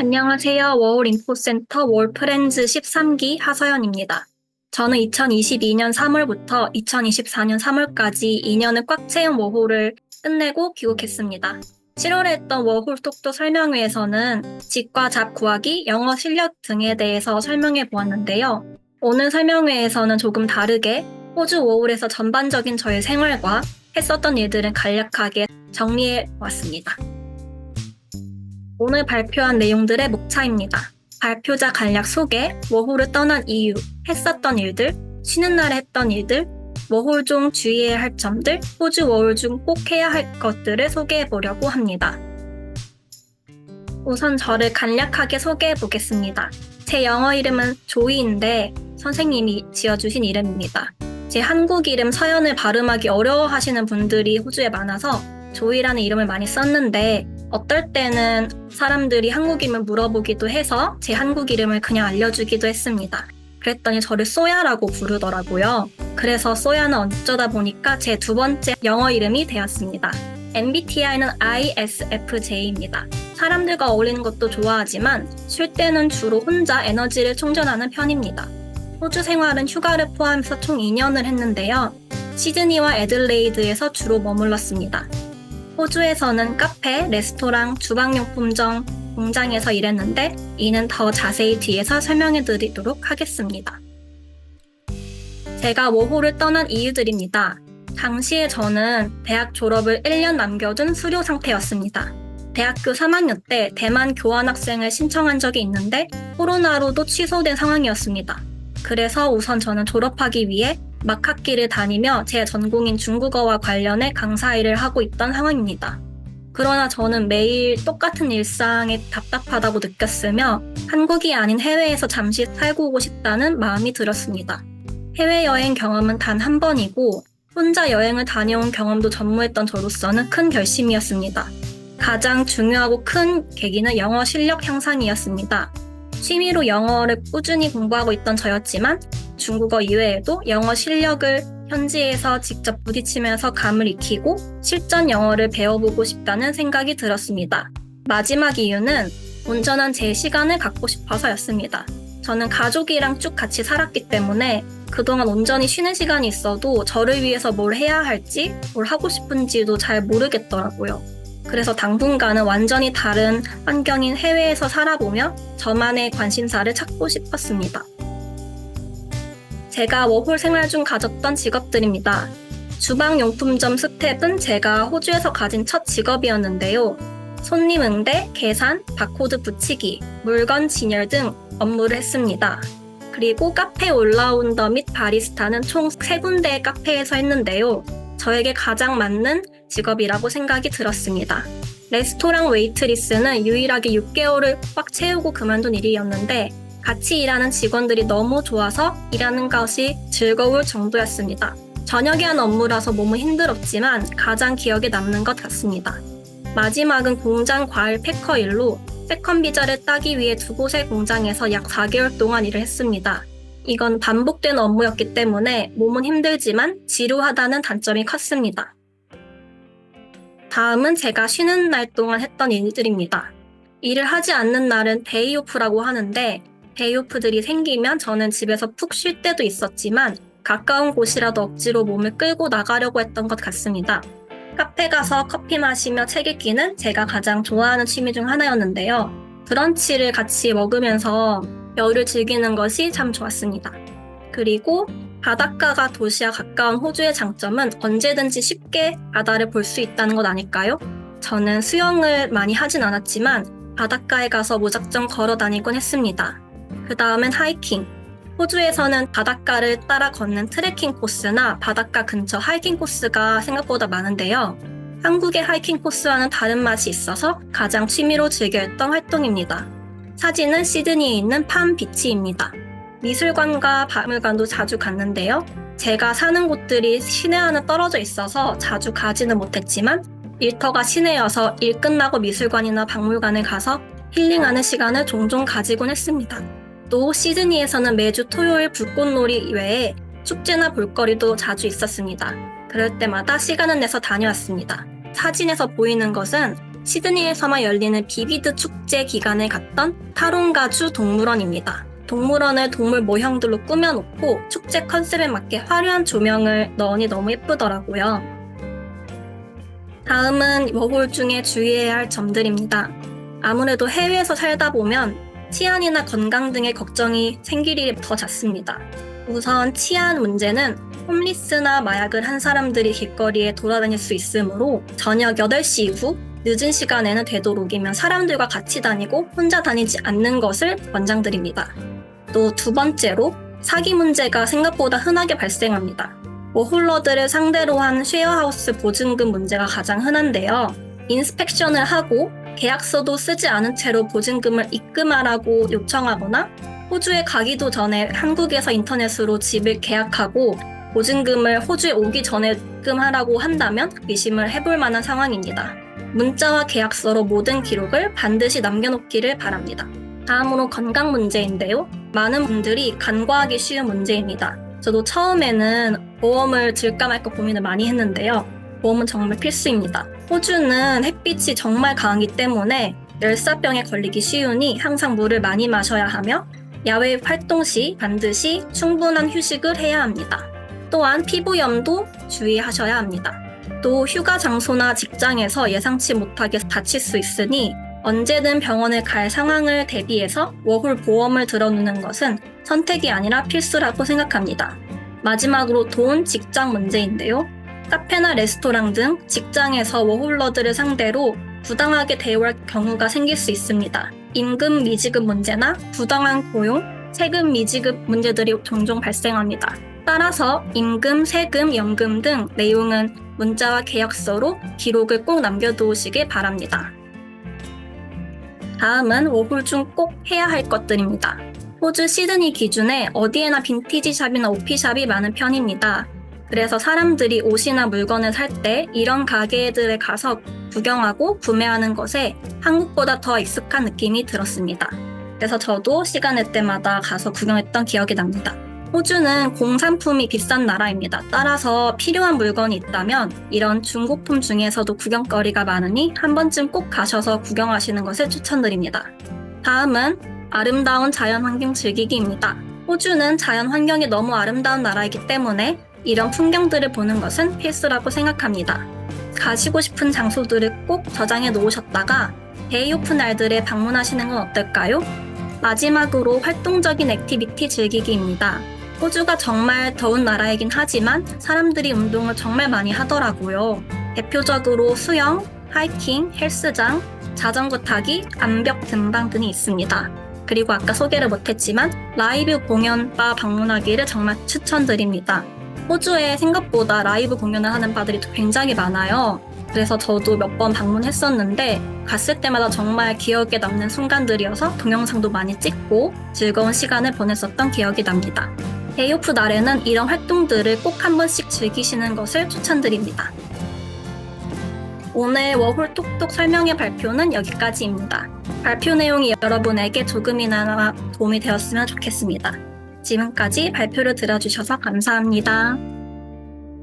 안녕하세요. 워홀인포센터 월프렌즈 13기 하서연입니다. 저는 2022년 3월부터 2024년 3월까지 2년을 꽉 채운 워홀을 끝내고 귀국했습니다. 7월에 했던 워홀 속도 설명회에서는 직과 잡 구하기, 영어 실력 등에 대해서 설명해 보았는데요. 오늘 설명회에서는 조금 다르게 호주 워홀에서 전반적인 저의 생활과 했었던 일들을 간략하게 정리해 왔습니다. 오늘 발표한 내용들의 목차입니다. 발표자 간략 소개, 워홀을 떠난 이유, 했었던 일들, 쉬는 날에 했던 일들, 워홀 중 주의해야 할 점들, 호주 워홀 중 꼭 해야 할 것들을 소개해 보려고 합니다. 우선 저를 간략하게 소개해 보겠습니다. 제 영어 이름은 조이인데 선생님이 지어주신 이름입니다. 제 한국 이름 서연을 발음하기 어려워하시는 분들이 호주에 많아서 조이라는 이름을 많이 썼는데 어떨 때는 사람들이 한국 이름을 물어보기도 해서 제 한국 이름을 그냥 알려주기도 했습니다. 그랬더니 저를 쏘야라고 부르더라고요. 그래서 쏘야는 어쩌다 보니까 제 두 번째 영어 이름이 되었습니다. MBTI는 ISFJ입니다. 사람들과 어울리는 것도 좋아하지만 쉴 때는 주로 혼자 에너지를 충전하는 편입니다. 호주 생활은 휴가를 포함해서 총 2년을 했는데요. 시드니와 애들레이드에서 주로 머물렀습니다. 호주에서는 카페, 레스토랑, 주방용품점, 공장에서 일했는데 이는 더 자세히 뒤에서 설명해 드리도록 하겠습니다. 제가 워홀을 떠난 이유들입니다. 당시에 저는 대학 졸업을 1년 남겨둔 수료 상태였습니다. 대학교 3학년 때 대만 교환학생을 신청한 적이 있는데 코로나로도 취소된 상황이었습니다. 그래서 우선 저는 졸업하기 위해 막학기를 다니며 제 전공인 중국어와 관련해 강사 일을 하고 있던 상황입니다. 그러나 저는 매일 똑같은 일상에 답답하다고 느꼈으며 한국이 아닌 해외에서 잠시 살고 오고 싶다는 마음이 들었습니다. 해외여행 경험은 단 한 번이고 혼자 여행을 다녀온 경험도 전무했던 저로서는 큰 결심이었습니다. 가장 중요하고 큰 계기는 영어 실력 향상이었습니다. 취미로 영어를 꾸준히 공부하고 있던 저였지만 중국어 이외에도 영어 실력을 현지에서 직접 부딪히면서 감을 익히고 실전 영어를 배워보고 싶다는 생각이 들었습니다. 마지막 이유는 온전한 제 시간을 갖고 싶어서였습니다. 저는 가족이랑 쭉 같이 살았기 때문에 그동안 온전히 쉬는 시간이 있어도 저를 위해서 뭘 해야 할지, 뭘 하고 싶은지도 잘 모르겠더라고요. 그래서 당분간은 완전히 다른 환경인 해외에서 살아보며 저만의 관심사를 찾고 싶었습니다. 제가 워홀 생활 중 가졌던 직업들입니다. 주방용품점 스텝은 제가 호주에서 가진 첫 직업이었는데요. 손님 응대, 계산, 바코드 붙이기, 물건 진열 등 업무를 했습니다. 그리고 카페 올라운더 및 바리스타는 총 3군데의 카페에서 했는데요. 저에게 가장 맞는 직업이라고 생각이 들었습니다. 레스토랑 웨이트리스는 유일하게 6개월을 꽉 채우고 그만둔 일이었는데 같이 일하는 직원들이 너무 좋아서 일하는 것이 즐거울 정도였습니다. 저녁에 한 업무라서 몸은 힘들었지만 가장 기억에 남는 것 같습니다. 마지막은 공장 과일 패커 일로 세컨 비자를 따기 위해 두 곳의 공장에서 약 4개월 동안 일을 했습니다. 이건 반복되는 업무였기 때문에 몸은 힘들지만 지루하다는 단점이 컸습니다. 다음은 제가 쉬는 날 동안 했던 일들입니다. 일을 하지 않는 날은 데이오프라고 하는데 데이오프들이 생기면 저는 집에서 푹 쉴 때도 있었지만 가까운 곳이라도 억지로 몸을 끌고 나가려고 했던 것 같습니다. 카페 가서 커피 마시며 책 읽기는 제가 가장 좋아하는 취미 중 하나였는데요. 브런치를 같이 먹으면서 여유를 즐기는 것이 참 좋았습니다. 그리고 바닷가가 도시와 가까운 호주의 장점은 언제든지 쉽게 바다를 볼 수 있다는 것 아닐까요? 저는 수영을 많이 하진 않았지만 바닷가에 가서 무작정 걸어 다니곤 했습니다. 그 다음엔 하이킹. 호주에서는 바닷가를 따라 걷는 트레킹 코스나 바닷가 근처 하이킹 코스가 생각보다 많은데요. 한국의 하이킹 코스와는 다른 맛이 있어서 가장 취미로 즐겨 했던 활동입니다. 사진은 시드니에 있는 팜비치입니다. 미술관과 박물관도 자주 갔는데요. 제가 사는 곳들이 시내 하나 떨어져 있어서 자주 가지는 못했지만 일터가 시내여서 일 끝나고 미술관이나 박물관에 가서 힐링하는 시간을 종종 가지곤 했습니다. 또 시드니에서는 매주 토요일 불꽃놀이 외에 축제나 볼거리도 자주 있었습니다. 그럴 때마다 시간을 내서 다녀왔습니다. 사진에서 보이는 것은 시드니에서만 열리는 비비드 축제 기간에 갔던 타롱가주 동물원입니다. 동물원을 동물 모형들로 꾸며놓고 축제 컨셉에 맞게 화려한 조명을 넣으니 너무 예쁘더라고요. 다음은 워홀 중에 주의해야 할 점들입니다. 아무래도 해외에서 살다 보면 치안이나 건강 등의 걱정이 생길 일이 더 잦습니다. 우선 치안 문제는 홈리스나 마약을 한 사람들이 길거리에 돌아다닐 수 있으므로 저녁 8시 이후 늦은 시간에는 되도록이면 사람들과 같이 다니고 혼자 다니지 않는 것을 권장드립니다. 또 두 번째로 사기 문제가 생각보다 흔하게 발생합니다. 워홀러들을 상대로 한 쉐어하우스 보증금 문제가 가장 흔한데요. 인스펙션을 하고 계약서도 쓰지 않은 채로 보증금을 입금하라고 요청하거나 호주에 가기도 전에 한국에서 인터넷으로 집을 계약하고 보증금을 호주에 오기 전에 입금하라고 한다면 의심을 해볼 만한 상황입니다. 문자와 계약서로 모든 기록을 반드시 남겨놓기를 바랍니다. 다음으로 건강 문제인데요. 많은 분들이 간과하기 쉬운 문제입니다. 저도 처음에는 보험을 들까 말까 고민을 많이 했는데요. 보험은 정말 필수입니다. 호주는 햇빛이 정말 강하기 때문에 열사병에 걸리기 쉬우니 항상 물을 많이 마셔야 하며 야외 활동 시 반드시 충분한 휴식을 해야 합니다. 또한 피부염도 주의하셔야 합니다. 또 휴가 장소나 직장에서 예상치 못하게 다칠 수 있으니 언제든 병원을 갈 상황을 대비해서 워홀 보험을 들어놓는 것은 선택이 아니라 필수라고 생각합니다. 마지막으로 돈, 직장 문제인데요. 카페나 레스토랑 등 직장에서 워홀러들을 상대로 부당하게 대우할 경우가 생길 수 있습니다. 임금 미지급 문제나 부당한 고용, 세금 미지급 문제들이 종종 발생합니다. 따라서 임금, 세금, 연금 등 내용은 문자와 계약서로 기록을 꼭 남겨두시길 바랍니다. 다음은 워홀 중 꼭 해야 할 것들입니다. 호주 시드니 기준에 어디에나 빈티지 샵이나 오피샵이 많은 편입니다. 그래서 사람들이 옷이나 물건을 살 때 이런 가게들에 가서 구경하고 구매하는 것에 한국보다 더 익숙한 느낌이 들었습니다. 그래서 저도 시간 날 때마다 가서 구경했던 기억이 납니다. 호주는 공산품이 비싼 나라입니다. 따라서 필요한 물건이 있다면 이런 중고품 중에서도 구경거리가 많으니 한 번쯤 꼭 가셔서 구경하시는 것을 추천드립니다. 다음은 아름다운 자연환경 즐기기입니다. 호주는 자연환경이 너무 아름다운 나라이기 때문에 이런 풍경들을 보는 것은 필수라고 생각합니다. 가시고 싶은 장소들을 꼭 저장해 놓으셨다가 데이 오프 날들에 방문하시는 건 어떨까요? 마지막으로 활동적인 액티비티 즐기기입니다. 호주가 정말 더운 나라이긴 하지만 사람들이 운동을 정말 많이 하더라고요. 대표적으로 수영, 하이킹, 헬스장, 자전거 타기, 암벽 등반 등이 있습니다. 그리고 아까 소개를 못했지만 라이브 공연바 방문하기를 정말 추천드립니다. 호주에 생각보다 라이브 공연을 하는 바들이 굉장히 많아요. 그래서 저도 몇 번 방문했었는데 갔을 때마다 정말 기억에 남는 순간들이어서 동영상도 많이 찍고 즐거운 시간을 보냈었던 기억이 납니다. 데이오프 날에는 이런 활동들을 꼭 한 번씩 즐기시는 것을 추천드립니다. 오늘 워홀 톡톡 설명회 발표는 여기까지입니다. 발표 내용이 여러분에게 조금이나마 도움이 되었으면 좋겠습니다. 지금까지 발표를 들어주셔서 감사합니다.